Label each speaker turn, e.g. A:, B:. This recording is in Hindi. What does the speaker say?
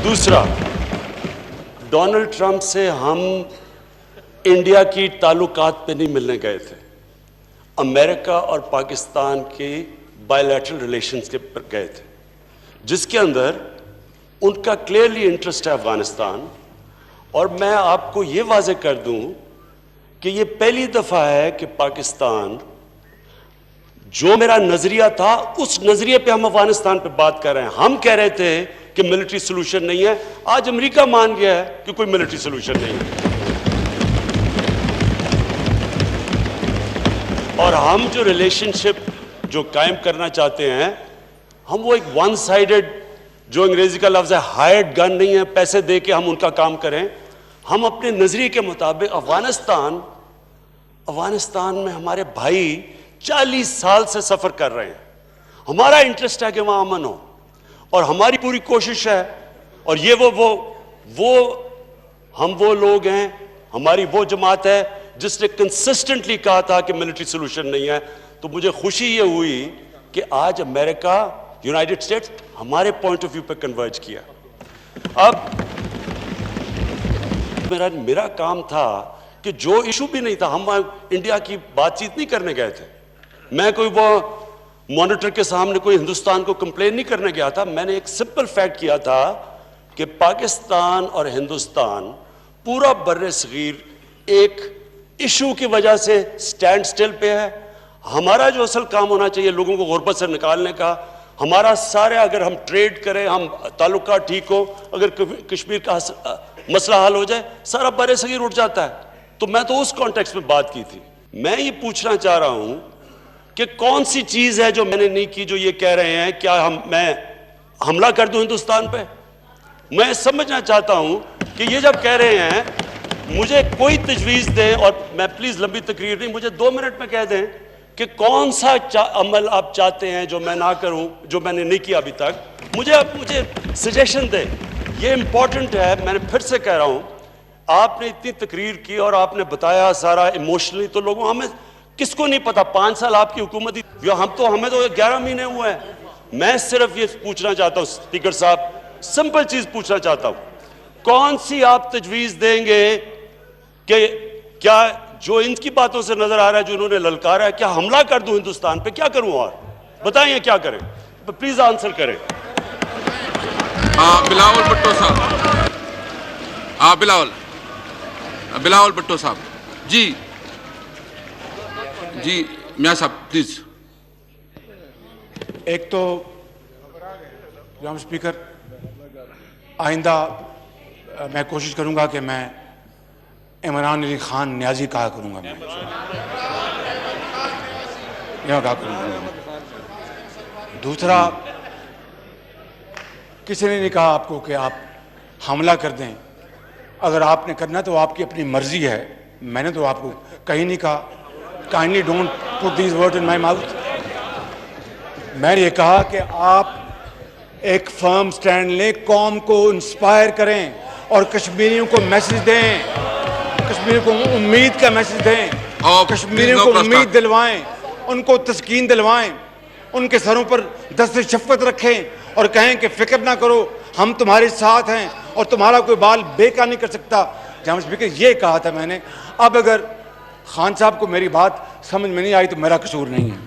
A: दूसरा, डोनाल्ड ट्रंप से हम इंडिया की ताल्लुकात पे नहीं मिलने गए थे, अमेरिका और पाकिस्तान के बायलैटरल रिलेशंस के पर गए थे, जिसके अंदर उनका क्लियरली इंटरेस्ट है अफगानिस्तान। और मैं आपको ये वाजे कर दूं कि ये पहली दफा है कि पाकिस्तान, जो मेरा नजरिया था उस नजरिए पे हम अफगानिस्तान पे बात कर रहे हैं। हम कह रहे थे कि मिलिट्री सोल्यूशन नहीं है, आज अमेरिका मान गया है कि कोई मिलिट्री सोल्यूशन नहीं है। और हम जो रिलेशनशिप जो कायम करना चाहते हैं, हम वो एक वन साइडेड, जो अंग्रेजी का लफ्ज है हायर्ड गन नहीं है, पैसे दे के हम उनका काम करें। हम अपने नजरिए के मुताबिक अफगानिस्तान में हमारे भाई 40 साल से सफर कर रहे हैं, हमारा इंटरेस्ट है कि वहां अमन हो और हमारी पूरी कोशिश है। और ये हम वो लोग हैं, हमारी वो जमात है जिसने कंसिस्टेंटली कहा था कि मिलिट्री सोल्यूशन नहीं है। तो मुझे खुशी ये हुई कि आज अमेरिका, यूनाइटेड स्टेट्स हमारे पॉइंट ऑफ व्यू पे कन्वर्ज किया। अब मेरा काम था कि जो इशू भी नहीं था, हम इंडिया की बातचीत नहीं करने गए थे। मैं कोई वो मॉनिटर के सामने कोई हिंदुस्तान को कंप्लेन नहीं करने गया था। मैंने एक सिंपल फैक्ट किया था कि पाकिस्तान और हिंदुस्तान पूरा बर्रे सगीर एक इशू की वजह से स्टैंड स्टिल पे है। हमारा जो असल काम होना चाहिए लोगों को गुर्बत से निकालने का, हमारा सारे, अगर हम ट्रेड करें, हम ताल्लुका ठीक हो, अगर कश्मीर का मसला हल हो जाए, सारा बर्रे सगीर उठ जाता है। तो मैं तो उस कॉन्टेक्स्ट में बात की थी। मैं ये पूछना चाह रहा हूं कि कौन सी चीज है जो मैंने नहीं की, जो ये कह रहे हैं क्या मैं हमला कर दूं हिंदुस्तान पे। मैं समझना चाहता हूं कि ये जब कह रहे हैं, मुझे कोई तजवीज़ दें, और मैं प्लीज़ लंबी तकरीर नहीं, मुझे 2 मिनट में कह दें कि कौन सा अमल आप चाहते हैं जो मैं ना करूं, जो मैंने नहीं किया अभी तक। मुझे सजेशन दें, ये इंपॉर्टेंट है। मैंने फिर से कह रहा हूं, आपने इतनी तकरीर की और आपने बताया सारा इमोशनली, तो लोगों, हमें किसको नहीं पता, 5 साल आपकी हुकूमत, हमें तो 11 महीने हुए हैं। मैं सिर्फ ये पूछना चाहता हूं स्पीकर साहब, सिंपल चीज पूछना चाहता हूं, कौन सी आप तजवीज देंगे कि क्या जो इनकी बातों से नजर आ रहा है, जो इन्होंने ललकारा है, क्या हमला कर दूं हिंदुस्तान पे, क्या करूं? और बताइए क्या करें, प्लीज आंसर करें।
B: बिलावल भुट्टो साहब, बिलावल भुट्टो साहब, जी मियां साहब प्लीज।
C: एक तो जनाब स्पीकर, आइंदा मैं कोशिश करूंगा कि मैं इमरान अली खान न्याजी कहा करूंगा, मैं यहाँ कहा करूंगा। दूसरा, किसी ने नहीं कहा आपको कि आप हमला कर दें। अगर आपने करना तो आपकी अपनी मर्जी है, मैंने तो आपको कहीं नहीं कहा। Kindly don't put these words in my mouth. मैंने ये कहा कि आप एक फर्म स्टैंड लें, कौम को इंस्पायर करें और कश्मीरियों को मैसेज दें, कश्मीरियों को उम्मीद का मैसेज दें, कश्मीरियों को उम्मीद दिलवाएं, उनको तस्कीन दिलवाएं, उनके सरों पर दस्त शफ़क़त रखें और कहें कि फिक्र ना करो, हम तुम्हारे साथ हैं और तुम्हारा कोई बाल बेकार नहीं कर सकता। जनाब स्पीकर, ये कहा था मैंने। अब अगर खान साहब को मेरी बात समझ में नहीं आई तो मेरा कसूर नहीं है।